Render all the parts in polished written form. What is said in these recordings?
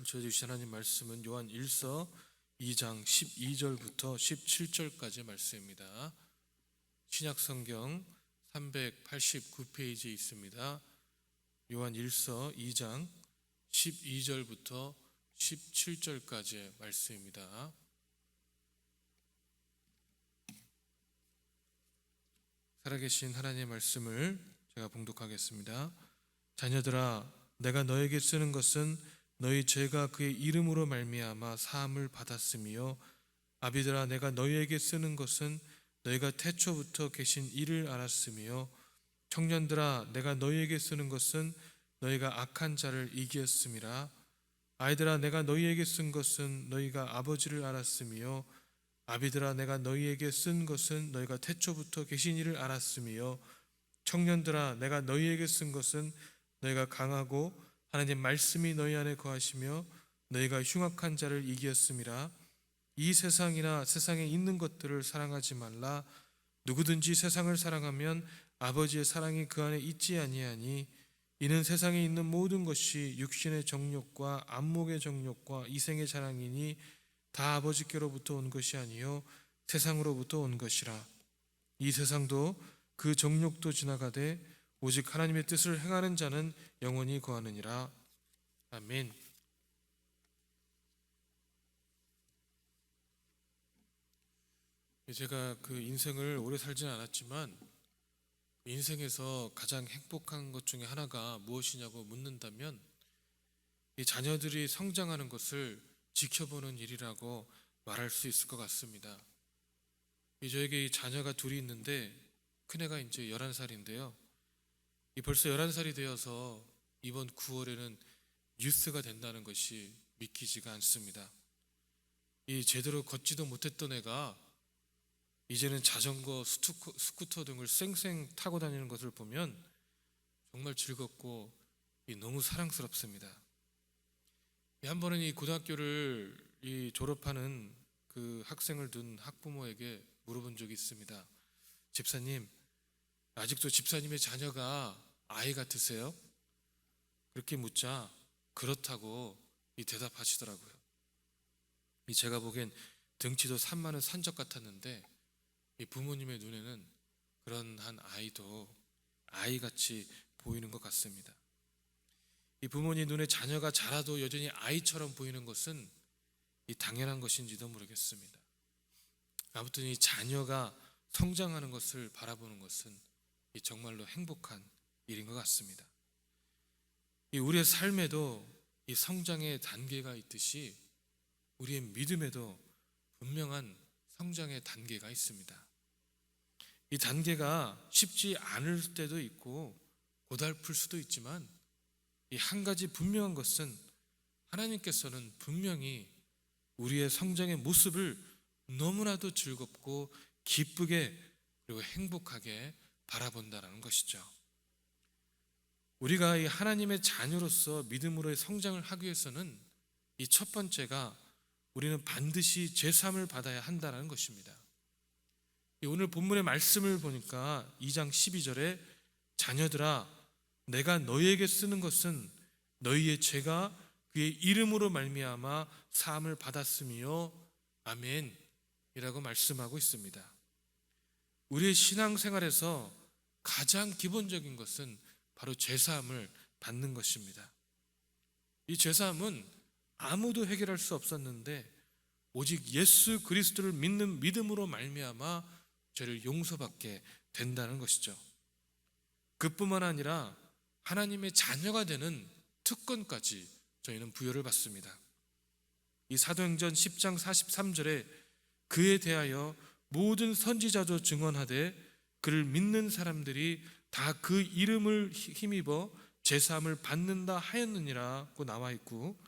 가르쳐주신 하나님 말씀은 요한 1서 2장 12절부터 17절까지 말씀입니다. 신약성경 389페이지에 있습니다. 요한 1서 2장 12절부터 17절까지의 말씀입니다. 살아계신 하나님의 말씀을 제가 봉독하겠습니다. 자녀들아, 내가 너에게 쓰는 것은 너희 죄가 그의 이름으로 말미암아 사함을 받았으며, 아비들아, 내가 너희에게 쓰는 것은 너희가 태초부터 계신 이를 알았으며, 청년들아, 내가 너희에게 쓰는 것은 너희가 악한 자를 이기었음이라. 아이들아, 내가 너희에게 쓴 것은 너희가 아버지를 알았으며, 아비들아, 내가 너희에게 쓴 것은 너희가 태초부터 계신 이를 알았으며, 청년들아, 내가 너희에게 쓴 것은 너희가 강하고 하나님 말씀이 너희 안에 거하시며 너희가 흉악한 자를 이기었음이라. 이 세상이나 세상에 있는 것들을 사랑하지 말라. 누구든지 세상을 사랑하면 아버지의 사랑이 그 안에 있지 아니하니, 이는 세상에 있는 모든 것이 육신의 정욕과 안목의 정욕과 이생의 자랑이니 다 아버지께로부터 온 것이 아니요 세상으로부터 온 것이라. 이 세상도 그 정욕도 지나가되 오직 하나님의 뜻을 행하는 자는 영원히 거하느니라. 아멘. 제가 그 인생을 오래 살지는 않았지만 인생에서 가장 행복한 것 중에 하나가 무엇이냐고 묻는다면 이 자녀들이 성장하는 것을 지켜보는 일이라고 말할 수 있을 것 같습니다. 저에게 이 자녀가 둘이 있는데 큰애가 이제 11살인데요. 벌써 11살이 되어서 이번 9월에는 뉴스가 된다는 것이 믿기지가 않습니다. 제대로 걷지도 못했던 애가 이제는 자전거, 스쿠터 등을 쌩쌩 타고 다니는 것을 보면 정말 즐겁고 너무 사랑스럽습니다. 한 번은 이 고등학교를 졸업하는 그 학생을 둔 학부모에게 물어본 적이 있습니다. 집사님, 아직도 집사님의 자녀가 아이 같으세요? 그렇게 묻자 그렇다고 대답하시더라고요. 제가 보기엔 등치도 산만한 산적 같았는데 이 부모님의 눈에는 그런 한 아이도 아이같이 보이는 것 같습니다. 이 부모님 눈에 자녀가 자라도 여전히 아이처럼 보이는 것은 당연한 것인지도 모르겠습니다. 아무튼 이 자녀가 성장하는 것을 바라보는 것은 정말로 행복한 일인 것 같습니다. 우리의 삶에도 이 성장의 단계가 있듯이 우리의 믿음에도 분명한 성장의 단계가 있습니다. 이 단계가 쉽지 않을 때도 있고 고달플 수도 있지만 한 가지 분명한 것은 하나님께서는 분명히 우리의 성장의 모습을 너무나도 즐겁고 기쁘게 그리고 행복하게 바라본다는 것이죠. 우리가 이 하나님의 자녀로서 믿음으로의 성장을 하기 위해서는 이 첫 번째가 우리는 반드시 제사함을 받아야 한다는 것입니다. 오늘 본문의 말씀을 보니까 2장 12절에 자녀들아, 내가 너희에게 쓰는 것은 너희의 죄가 그의 이름으로 말미암아 사함을 받았으며 아멘 이라고 말씀하고 있습니다. 우리의 신앙생활에서 가장 기본적인 것은 바로 제사함을 받는 것입니다. 이 제사함은 아무도 해결할 수 없었는데 오직 예수 그리스도를 믿는 믿음으로 말미암아 죄를 용서받게 된다는 것이죠. 그뿐만 아니라 하나님의 자녀가 되는 특권까지 저희는 부여를 받습니다. 이 사도행전 10장 43절에 그에 대하여 모든 선지자도 증언하되 그를 믿는 사람들이 다 그 이름을 힘입어 제사함을 받는다 하였느니라고 나와 있고,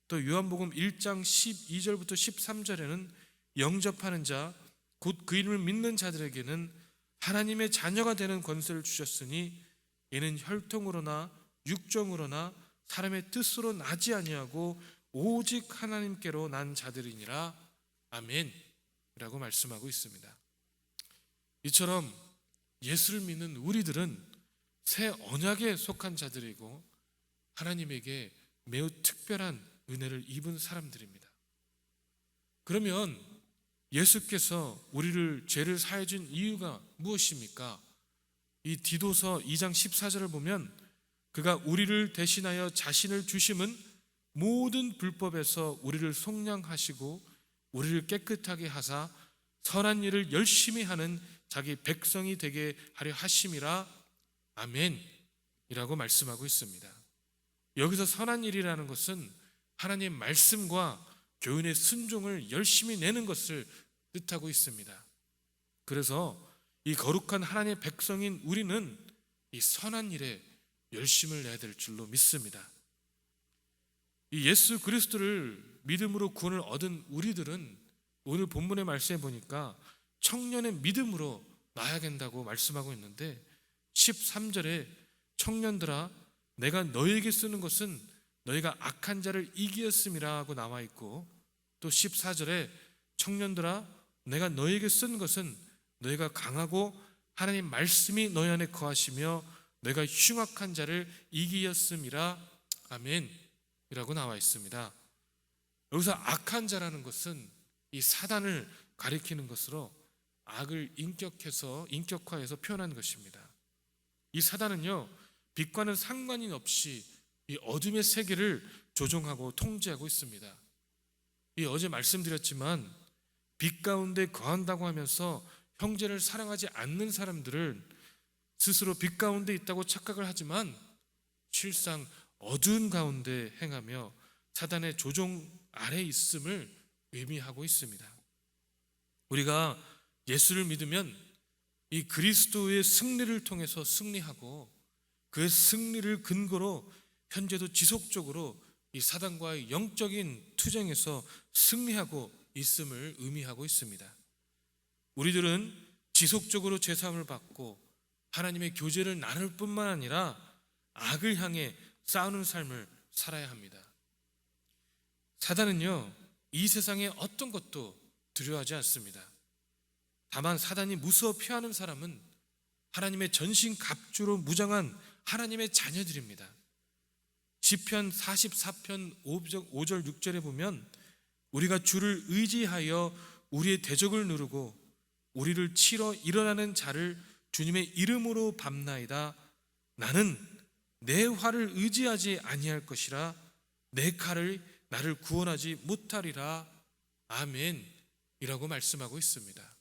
또 요한복음 1장 12절부터 13절에는 영접하는 자 곧 그 이름을 믿는 자들에게는 하나님의 자녀가 되는 권세를 주셨으니 이는 혈통으로나 육정으로나 사람의 뜻으로 나지 아니하고 오직 하나님께로 난 자들이니라. 아멘 라고 말씀하고 있습니다. 이처럼 예수를 믿는 우리들은 새 언약에 속한 자들이고 하나님에게 매우 특별한 은혜를 입은 사람들입니다. 그러면 예수께서 우리를 죄를 사해 준 이유가 무엇입니까? 이 디도서 2장 14절을 보면 그가 우리를 대신하여 자신을 주심은 모든 불법에서 우리를 속량하시고 우리를 깨끗하게 하사 선한 일을 열심히 하는 자기 백성이 되게 하려 하심이라. 아멘 이라고 말씀하고 있습니다. 여기서 선한 일이라는 것은 하나님의 말씀과 교훈의 순종을 열심히 내는 것을 뜻하고 있습니다. 그래서 이 거룩한 하나님의 백성인 우리는 이 선한 일에 열심을 내야 될 줄로 믿습니다. 이 예수 그리스도를 믿음으로 구원을 얻은 우리들은 오늘 본문의 말씀에 보니까 청년의 믿음으로 나아야 된다고 말씀하고 있는데 13절에 청년들아 내가 너에게 쓰는 것은 너희가 악한 자를 이기었음이라고 나와 있고, 또 14절에 청년들아 내가 너에게 쓴 것은 너희가 강하고 하나님 말씀이 너희 안에 거하시며 너희가 흉악한 자를 이기었음이라. 아멘 이라고 나와 있습니다. 여기서 악한 자라는 것은 이 사단을 가리키는 것으로 악을 인격화해서 표현한 것입니다. 이 사단은요 빛과는 상관이 없이 이 어둠의 세계를 조종하고 통제하고 있습니다. 이 어제 말씀드렸지만 빛 가운데 거한다고 하면서 형제를 사랑하지 않는 사람들을 스스로 빛 가운데 있다고 착각을 하지만 실상 어두운 가운데 행하며 사단의 조종 아래 있음을 의미하고 있습니다. 우리가 예수를 믿으면 이 그리스도의 승리를 통해서 승리하고 그 승리를 근거로 현재도 지속적으로 이 사단과의 영적인 투쟁에서 승리하고 있음을 의미하고 있습니다. 우리들은 지속적으로 죄사함을 받고 하나님의 교제를 나눌 뿐만 아니라 악을 향해 싸우는 삶을 살아야 합니다. 사단은요 이 세상의 어떤 것도 두려워하지 않습니다. 다만 사단이 무서워 피하는 사람은 하나님의 전신갑주로 무장한 하나님의 자녀들입니다. 시편 44편 5절 6절에 보면 우리가 주를 의지하여 우리의 대적을 누르고 우리를 치러 일어나는 자를 주님의 이름으로 밟나이다. 나는 내 활을 의지하지 아니할 것이라 내 칼을 나를 구원하지 못하리라. 아멘 이라고 말씀하고 있습니다.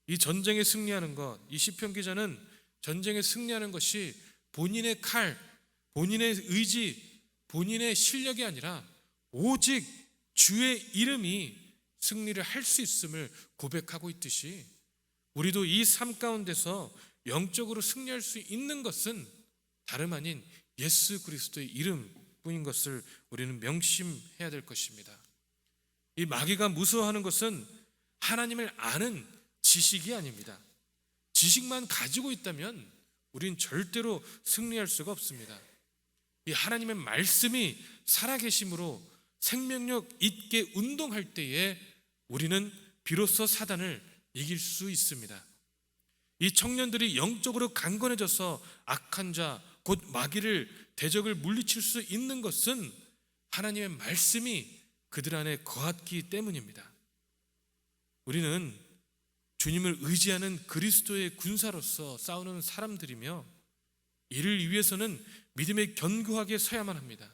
이 전쟁에 승리하는 것, 이 시편 기자는 전쟁에 승리하는 것이 본인의 칼, 본인의 의지, 본인의 실력이 아니라 오직 주의 이름이 승리를 할 수 있음을 고백하고 있듯이 우리도 이 삶 가운데서 영적으로 승리할 수 있는 것은 다름 아닌 예수 그리스도의 이름뿐인 것을 우리는 명심해야 될 것입니다. 이 마귀가 무서워하는 것은 하나님을 아는 지식이 아닙니다. 지식만 가지고 있다면 우린 절대로 승리할 수가 없습니다. 이 하나님의 말씀이 살아계심으로 생명력 있게 운동할 때에 우리는 비로소 사단을 이길 수 있습니다. 이 청년들이 영적으로 강건해져서 악한 자, 곧 마귀를 대적을 물리칠 수 있는 것은 하나님의 말씀이 그들 안에 거했기 때문입니다. 우리는 주님을 의지하는 그리스도의 군사로서 싸우는 사람들이며 이를 위해서는 믿음에 견고하게 서야만 합니다.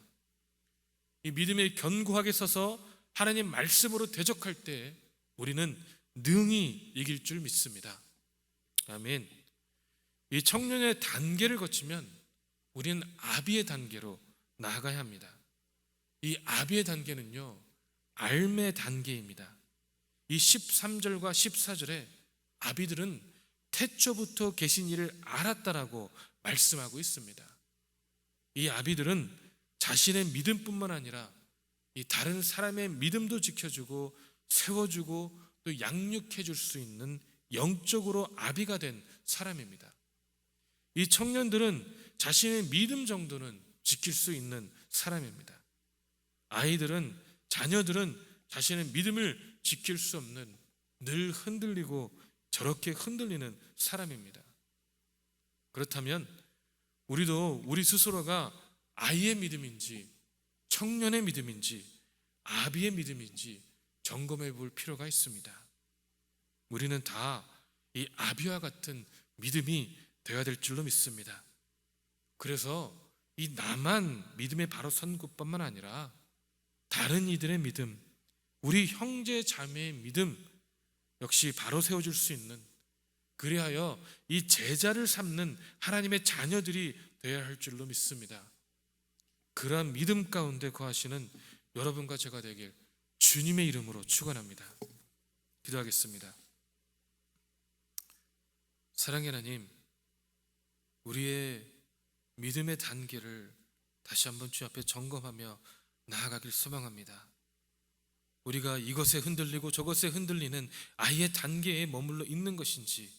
이 믿음에 견고하게 서서 하나님 말씀으로 대적할 때 우리는 능히 이길 줄 믿습니다. 아멘. 이 청년의 단계를 거치면 우리는 아비의 단계로 나아가야 합니다. 이 아비의 단계는요 알매 단계입니다. 이 13절과 14절에 아비들은 태초부터 계신 이를 알았다라고 말씀하고 있습니다. 이 아비들은 자신의 믿음뿐만 아니라 이 다른 사람의 믿음도 지켜주고 세워주고 또 양육해 줄 수 있는 영적으로 아비가 된 사람입니다. 이 청년들은 자신의 믿음 정도는 지킬 수 있는 사람입니다. 아이들은, 자녀들은 자신의 믿음을 지킬 수 없는 늘 흔들리고 저렇게 흔들리는 사람입니다. 그렇다면 우리도 우리 스스로가 아이의 믿음인지 청년의 믿음인지 아비의 믿음인지 점검해 볼 필요가 있습니다. 우리는 다 이 아비와 같은 믿음이 되어야 될 줄로 믿습니다. 그래서 이 나만 믿음에 바로 선 것뿐만 아니라 다른 이들의 믿음, 우리 형제 자매의 믿음 역시 바로 세워줄 수 있는, 그리하여 이 제자를 삼는 하나님의 자녀들이 되어야 할 줄로 믿습니다. 그러한 믿음 가운데 거하시는 여러분과 제가 되길 주님의 이름으로 축원합니다. 기도하겠습니다. 사랑의 하나님, 우리의 믿음의 단계를 다시 한번 주 앞에 점검하며 나아가길 소망합니다. 우리가 이것에 흔들리고 저것에 흔들리는 아이의 단계에 머물러 있는 것인지,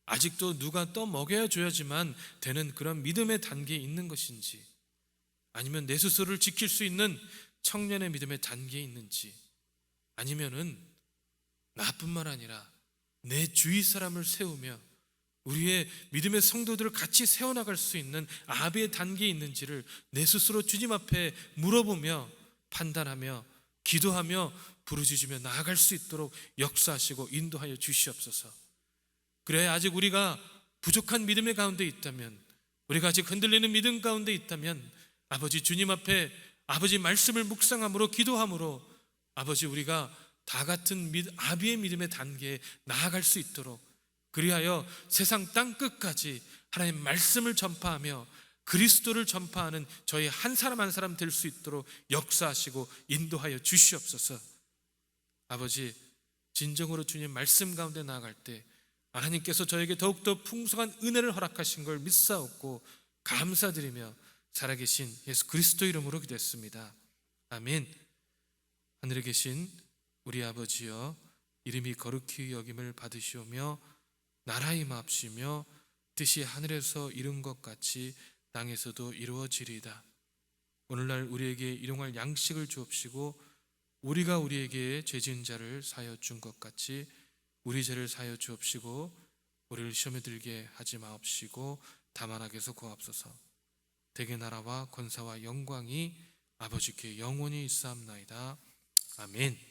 아직도 누가 떠먹여 줘야지만 되는 그런 믿음의 단계에 있는 것인지, 아니면 내 스스로를 지킬 수 있는 청년의 믿음의 단계에 있는지, 아니면은 나뿐만 아니라 내 주위 사람을 세우며 우리의 믿음의 성도들을 같이 세워나갈 수 있는 아비의 단계에 있는지를 내 스스로 주님 앞에 물어보며 판단하며 기도하며 부르짖으며 나아갈 수 있도록 역사하시고 인도하여 주시옵소서. 그래야 아직 우리가 부족한 믿음의 가운데 있다면, 우리가 아직 흔들리는 믿음 가운데 있다면 아버지 주님 앞에 아버지 말씀을 묵상함으로 기도함으로 아버지 우리가 다 같은 아비의 믿음의 단계에 나아갈 수 있도록, 그리하여 세상 땅 끝까지 하나님의 말씀을 전파하며 그리스도를 전파하는 저희 한 사람 한 사람 될 수 있도록 역사하시고 인도하여 주시옵소서. 아버지, 진정으로 주님 말씀 가운데 나아갈 때 하나님께서 저에게 더욱더 풍성한 은혜를 허락하신 걸 믿사옵고 감사드리며 살아계신 예수 그리스도 이름으로 기도했습니다. 아멘. 하늘에 계신 우리 아버지여, 이름이 거룩히 여김을 받으시오며 나라 임하옵시며 뜻이 하늘에서 이룬 것 같이 땅에서도 이루어지리이다. 오늘날 우리에게 일용할 양식을 주옵시고 우리가 우리에게 죄진 자를 사하여 준 것 같이 우리 죄를 사하여 주옵시고 우리를 시험에 들게 하지 마옵시고 다만 악에서 구하옵소서. 대개 나라와 권세와 영광이 아버지께 영원히 있사옵나이다. 아멘.